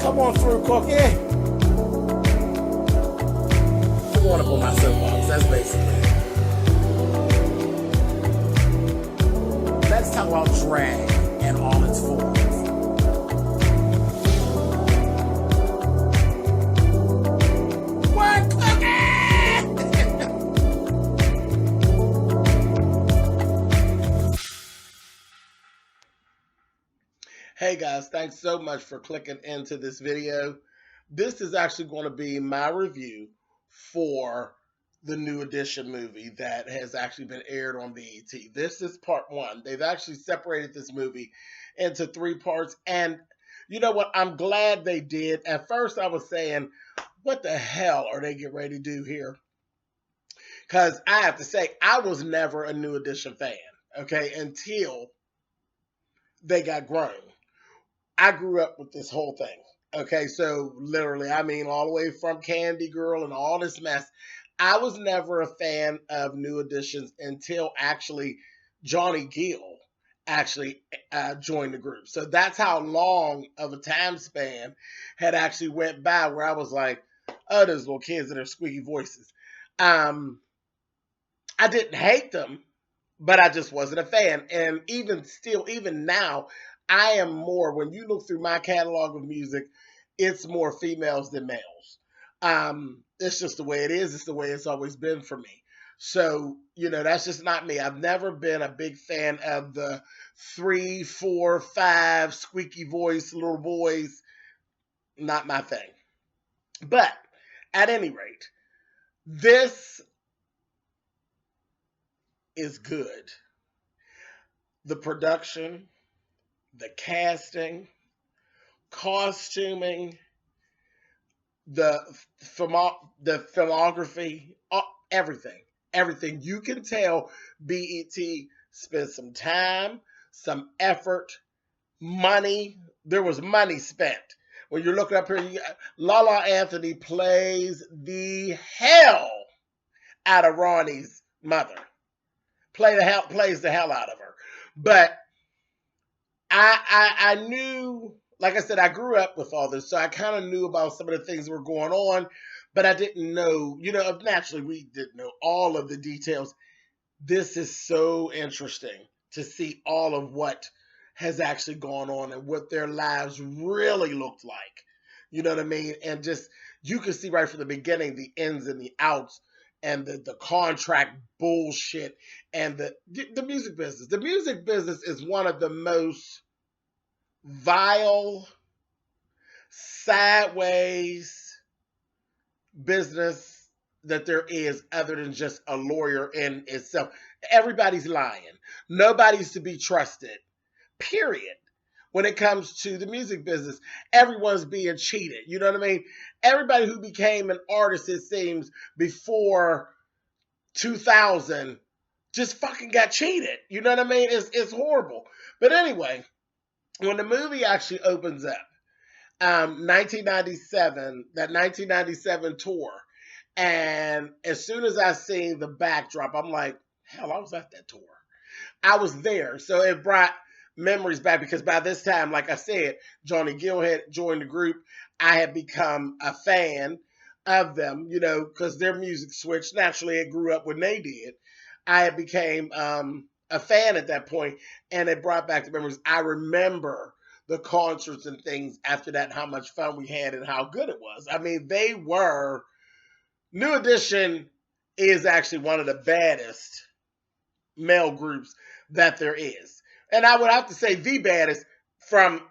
Come on through, Cookie. I want to put my soapbox. That's basically it. Let's talk about drag and all its forms. What, Hey guys, thanks so much for clicking into this video. This is actually going to be my review for the New Edition movie that has actually been aired on BET. This is part one. They've actually separated this movie into 3 parts. And you know what? I'm glad they did. At first I was saying, what the hell are they getting ready to do here? Because I have to say, I was never a New Edition fan, okay, until they got grown. I grew up with this whole thing. Okay, so literally, I mean, all the way from Candy Girl and all this mess. I was never a fan of New Editions until actually Johnny Gill actually joined the group. So that's how long of a time span had actually went by where I was like, oh, those little kids and their squeaky voices. I didn't hate them, but I just wasn't a fan. And even still, even now, I am more, when you look through my catalog of music, it's more females than males. It's just the way it is. It's the way it's always been for me. So, you know, that's just not me. I've never been a big fan of the 3, 4, 5 squeaky voice little boys. Not my thing. But at any rate, this is good. The production, the casting, costuming, the filmography, everything. You can tell BET spent some time, some effort, money. There was money spent. When you're looking up here, Lala Anthony plays the hell out of Ronnie's mother. Plays the hell out of her. But I knew, like I said, I grew up with all this, so I kind of knew about some of the things that were going on, but I didn't know, you know, naturally we didn't know all of the details. This is so interesting to see all of what has actually gone on and what their lives really looked like. You know what I mean? And just, you can see right from the beginning, the ins and the outs and the contract bullshit and the music business. The music business is one of the most vile, sideways business that there is, other than just a lawyer in itself. Everybody's lying. Nobody's to be trusted, period. When it comes to the music business, everyone's being cheated. You know what I mean? Everybody who became an artist, it seems, before 2000 just fucking got cheated. You know what I mean? It's horrible. But anyway, when the movie actually opens up, 1997, that 1997 tour, and as soon as I seen the backdrop, I'm like, hell, I was at that tour. I was there. So it brought memories back, because by this time, like I said, Johnny Gill had joined the group. I had become a fan of them, you know, because their music switched. Naturally, it grew up when they did. I had became a fan at that point, and it brought back the memories. I remember the concerts and things after that, how much fun we had and how good it was. I mean, they were, New Edition is actually one of the baddest male groups that there is. And I would have to say the baddest from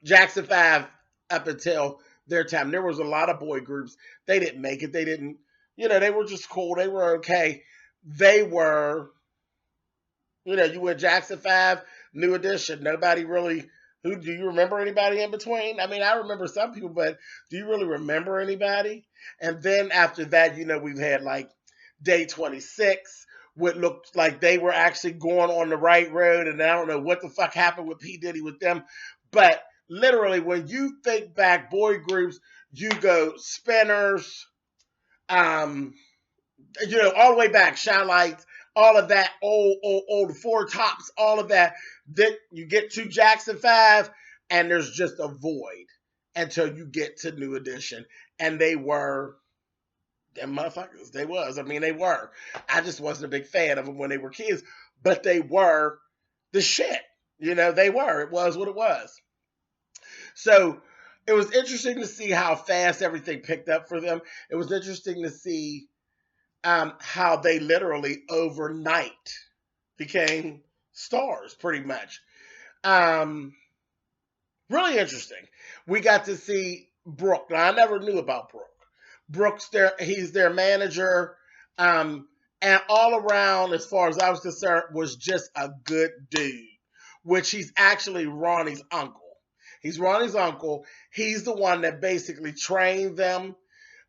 Jackson 5 up until their time. There was a lot of boy groups. They didn't make it. They didn't, you know, they were just cool. They were okay. They were, you know, you went Jackson 5, New Edition. Nobody really, do you remember anybody in between? I mean, I remember some people, but do you really remember anybody? And then after that, you know, we've had like Day 26, what looked like they were actually going on the right road. And I don't know what the fuck happened with P. Diddy with them. But literally, when you think back boy groups, you go Spinners, you know, all the way back, Shine Lights, all of that, old Four Tops, all of that. Then you get to Jackson 5, and there's just a void. until you get to New Edition. And they were them motherfuckers. They was. I mean, they were. I just wasn't a big fan of them when they were kids, but they were the shit. You know, they were. It was what it was. So it was interesting to see how fast everything picked up for them. It was interesting to see how they literally overnight became stars, pretty much. Really interesting. We got to see Brooke. Now, I never knew about Brooke. He's their manager. And all around, as far as I was concerned, was just a good dude, which he's actually Ronnie's uncle. He's Ronnie's uncle. He's the one that basically trained them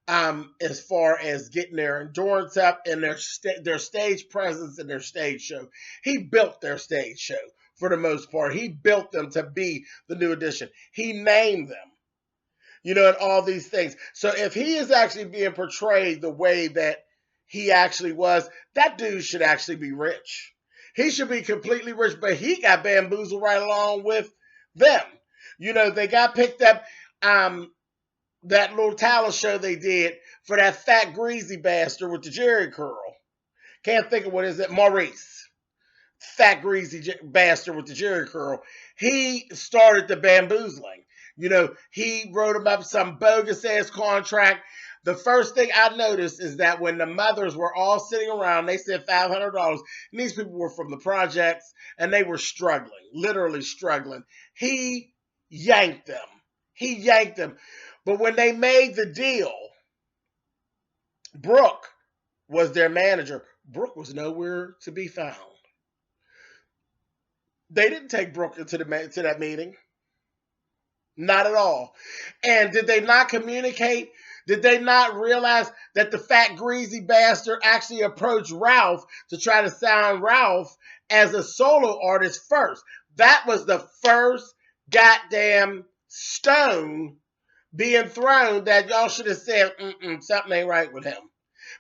as far as getting their endurance up and their stage presence and their stage show. He built their stage show for the most part. He built them to be the New Edition. He named them, you know, and all these things. So if he is actually being portrayed the way that he actually was, that dude should actually be rich. He should be completely rich, but he got bamboozled right along with them. You know, they got picked up, that little talent show they did for that fat greasy bastard with the jerry curl. Can't think of what is it, Maurice. Fat greasy bastard with the jerry curl. He started the bamboozling. You know, he wrote him up some bogus ass contract. The first thing I noticed is that when the mothers were all sitting around, they said $500. And these people were from the projects and they were struggling, literally struggling. He yanked them. He yanked them. But when they made the deal, Brooke was their manager. Brooke was nowhere to be found. They didn't take Brooke to that meeting. Not at all. And did they not communicate? Did they not realize that the fat greasy bastard actually approached Ralph to try to sign Ralph as a solo artist first? That was the first goddamn stone being thrown that y'all should have said, something ain't right with him.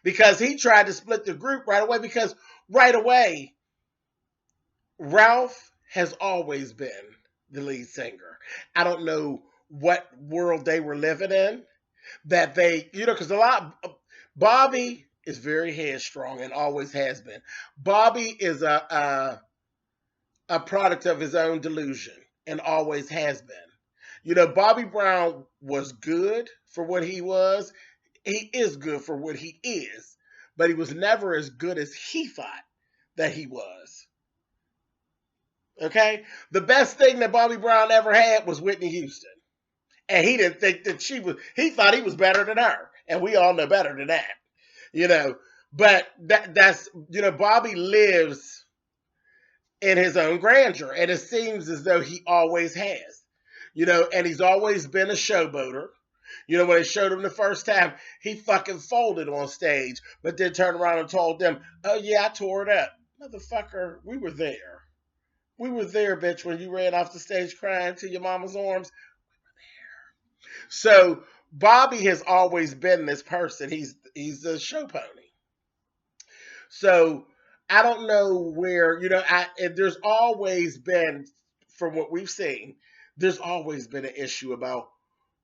Because he tried to split the group right away, because right away, Ralph has always been the lead singer. I don't know what world they were living in, that they, you know, because Bobby is very headstrong and always has been. Bobby is a product of his own delusion and always has been. You know, Bobby Brown was good for what he was. He is good for what he is. But he was never as good as he thought that he was. Okay? The best thing that Bobby Brown ever had was Whitney Houston. And he didn't think that he thought he was better than her. And we all know better than that. You know, but that's, you know, Bobby lives in his own grandeur. And it seems as though he always has. You know, and he's always been a showboater. You know, when they showed him the first time, he fucking folded on stage, but then turned around and told them, oh yeah, I tore it up. Motherfucker, we were there. We were there, bitch, when you ran off the stage crying to your mama's arms. We were there. So Bobby has always been this person. He's a show pony. So I don't know where, you know, there's always been, from what we've seen, there's always been an issue about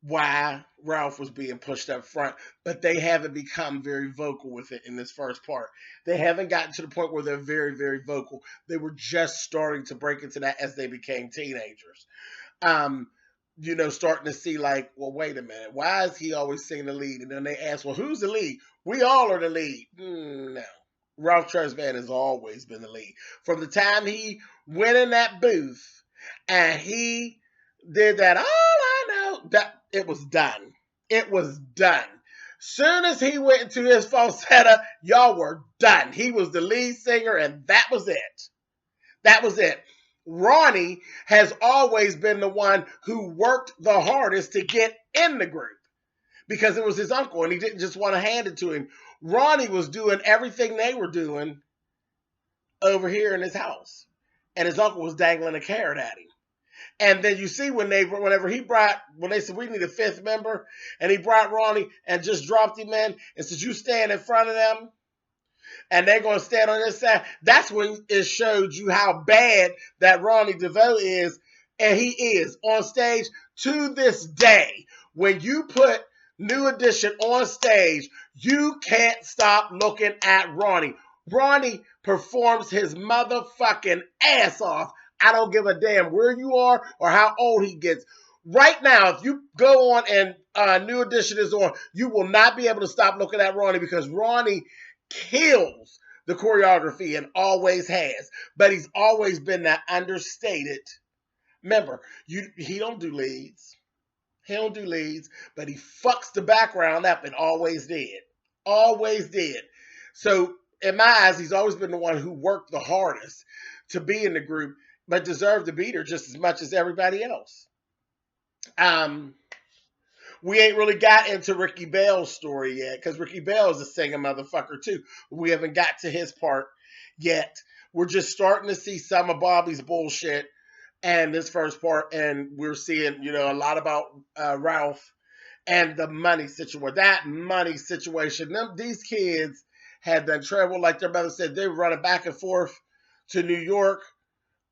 why Ralph was being pushed up front, but they haven't become very vocal with it in this first part. They haven't gotten to the point where they're very, very vocal. They were just starting to break into that as they became teenagers. You know, starting to see like, well, wait a minute, why is he always singing the lead? And then they ask, well, who's the lead? We all are the lead. No. Ralph Tresvant has always been the lead. From the time he went in that booth and he did that, all I know, that it was done. It was done. Soon as he went into his falsetto, y'all were done. He was the lead singer, and that was it. That was it. Ronnie has always been the one who worked the hardest to get in the group because it was his uncle, and he didn't just want to hand it to him. Ronnie was doing everything they were doing over here in his house, and his uncle was dangling a carrot at him. And then you see when they said we need a fifth member, and he brought Ronnie and just dropped him in and said, you stand in front of them and they're going to stand on this side. That's when it showed you how bad that Ronnie DeVoe is. And he is on stage to this day. When you put New Edition on stage, you can't stop looking at Ronnie. Ronnie performs his motherfucking ass off. I don't give a damn where you are or how old he gets. Right now, if you go on and New Edition is on, you will not be able to stop looking at Ronnie because Ronnie kills the choreography and always has. But he's always been that understated. Remember, he don't do leads. He don't do leads, but he fucks the background up and always did. Always did. So in my eyes, he's always been the one who worked the hardest to be in the group, but deserved to be there just as much as everybody else. We ain't really got into Ricky Bell's story yet, because Ricky Bell is a singing motherfucker too. We haven't got to his part yet. We're just starting to see some of Bobby's bullshit and this first part, and we're seeing, a lot about Ralph and the money situation. That money situation. These kids had done travel, like their mother said, they were running back and forth to New York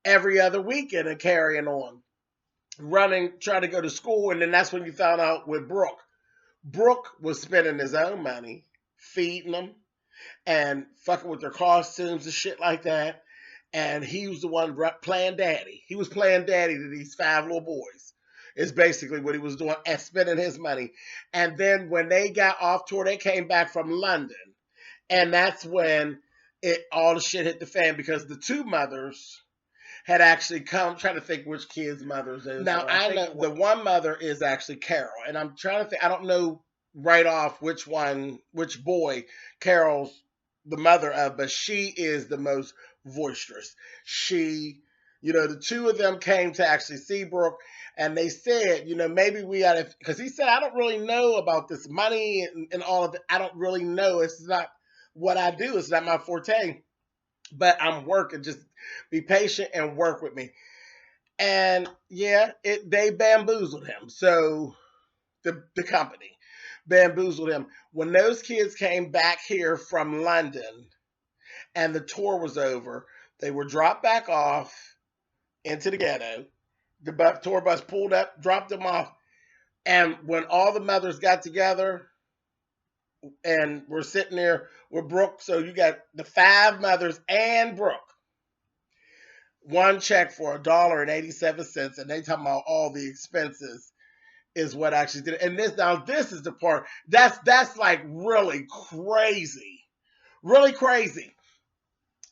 every other weekend and carrying on. Running, trying to go to school, and then that's when you found out with Brooke. Brooke was spending his own money, feeding them, and fucking with their costumes and shit like that. And he was the one playing daddy. He was playing daddy to these 5 little boys. Is basically what he was doing and spending his money. And then when they got off tour, they came back from London. And that's when all the shit hit the fan, because the 2 mothers had actually come, trying to think which kid's mothers is. Now, I know the one mother is actually Carol. And I'm trying to think, I don't know right off which boy Carol's the mother of, but she is the most boisterous. She, the 2 of them came to actually see Brooke, and they said, maybe we ought to, because he said, I don't really know about this money and all of it. I don't really know. It's not what I do. It's not my forte, but I'm working. Just be patient and work with me. And yeah, they bamboozled him. So the company bamboozled him. When those kids came back here from London and the tour was over, they were dropped back off into the ghetto. The tour bus pulled up, dropped them off. And when all the mothers got together and were sitting there with Brooke, so you got the 5 mothers and Brooke, one check for $1.87, and they talking about all the expenses is what actually did it. And this is the part that's like really crazy. Really crazy.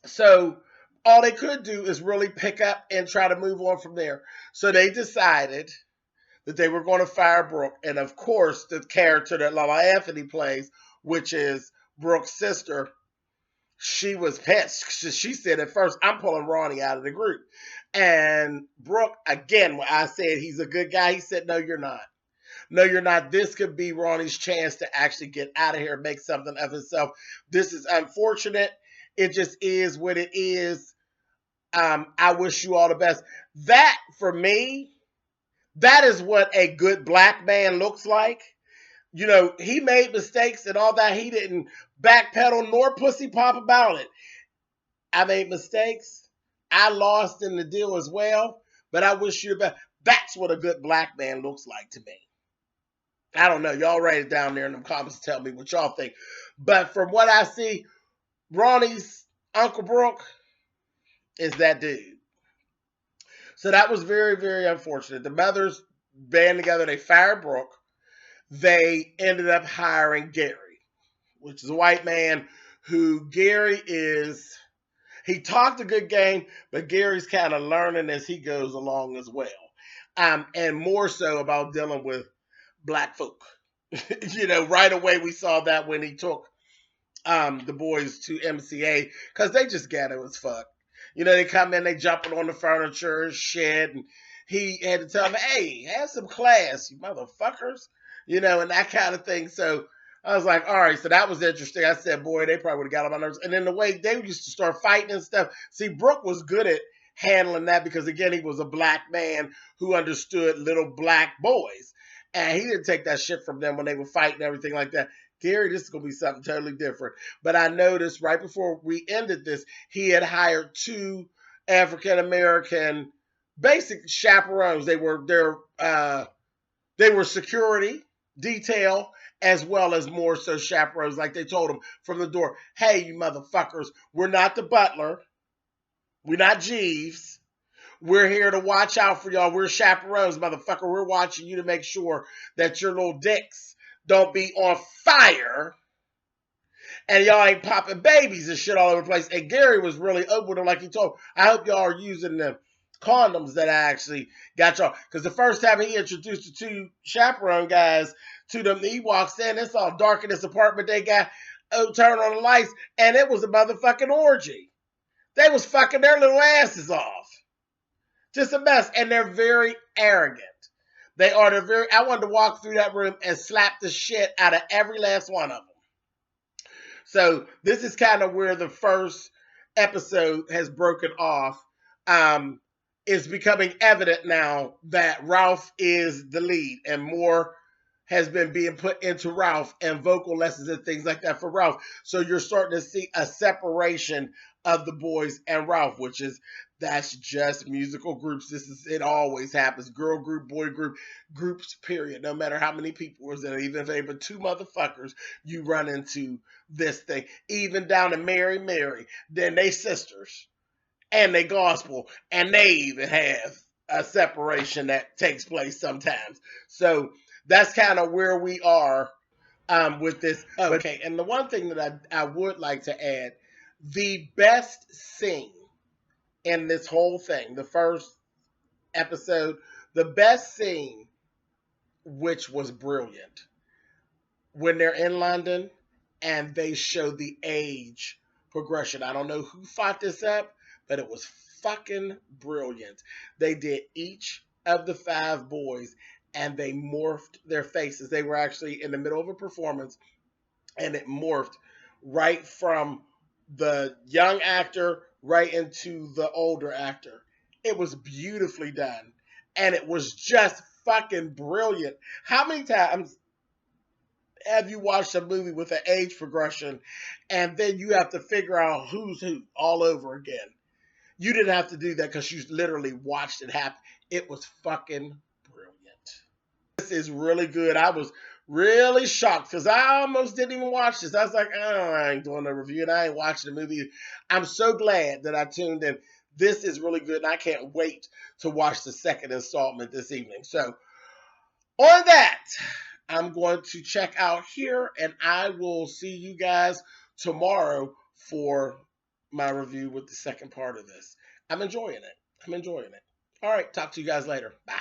So all they could do is really pick up and try to move on from there. So they decided that they were going to fire Brooke. And of course, the character that Lala Anthony plays, which is Brooke's sister, she was pissed. She said at first, I'm pulling Ronnie out of the group. And Brooke, again, when I said he's a good guy, he said, no, you're not. No, you're not. This could be Ronnie's chance to actually get out of here and make something of himself. This is unfortunate. It just is what it is. I wish you all the best. That, for me, that is what a good black man looks like. He made mistakes and all that. He didn't backpedal nor pussy pop about it. I made mistakes. I lost in the deal as well, but I wish you the best. That's what a good black man looks like to me. I don't know. Y'all write it down there in the comments and tell me what y'all think. But from what I see, Ronnie's Uncle Brooke is that dude. So that was very, very unfortunate. The mothers band together. They fired Brooke. They ended up hiring Gary, which is a white man who he talked a good game, but Gary's kind of learning as he goes along as well. And more so about dealing with black folk. Right away we saw that when he took the boys to MCA, because they just ghetto as fuck. They come in, they jumping on the furniture and shit, and he had to tell them, hey, have some class, you motherfuckers, and that kind of thing. So I was like, all right, so that was interesting. I said, boy, they probably would have got on my nerves. And then the way they used to start fighting and stuff. See, Brooke was good at handling that because, again, he was a black man who understood little black boys. And he didn't take that shit from them when they were fighting and everything like that. Gary, this is going to be something totally different. But I noticed right before we ended this, he had hired 2 African-American basic chaperones. They're They were security, detail, as well as more so chaperones. Like they told them from the door, hey, you motherfuckers, we're not the butler. We're not Jeeves. We're here to watch out for y'all. We're chaperones, motherfucker. We're watching you to make sure that your little dicks don't be on fire and y'all ain't popping babies and shit all over the place. And Gary was really open with him, like he told him, I hope y'all are using the condoms that I actually got y'all. Because the first time he introduced the two chaperone guys to them, he walks in, it's all dark in this apartment. They got, turn on the lights, and it was a motherfucking orgy. They was fucking their little asses off. Just a mess. And they're very arrogant. They are the very, I wanted to walk through that room and slap the shit out of every last one of them. So this is kind of where the first episode has broken off. It's becoming evident now that Ralph is the lead, and more has been being put into Ralph, and vocal lessons and things like that for Ralph. So you're starting to see a separation of the boys and Ralph, which is, that's just musical groups. This is, it always happens. Girl group, boy group, groups, period. No matter how many people is there, even if they but two motherfuckers, you run into this thing. Even down to Mary, then they sisters and they gospel, and they even have a separation that takes place sometimes. So that's kind of where we are with this. Okay, and the one thing that I would like to add, the best scene in this whole thing, the first episode, the best scene, which was brilliant, when they're in London and they show the age progression. I don't know who fought this up, but it was fucking brilliant. They did each of the 5 boys and they morphed their faces. They were actually in the middle of a performance and it morphed right from the young actor right into the older actor. It was beautifully done and it was just fucking brilliant. How many times have you watched a movie with an age progression and then you have to figure out who's who all over again? You didn't have to do that because you literally watched it happen. It was fucking brilliant. This is really good. I was really shocked because I almost didn't even watch this. I was like, oh, I ain't doing a review and I ain't watching the movie. I'm so glad that I tuned in. This is really good and I can't wait to watch the second installment this evening. So on that, I'm going to check out here and I will see you guys tomorrow for my review with the second part of this. I'm enjoying it. All right, talk to you guys later. Bye.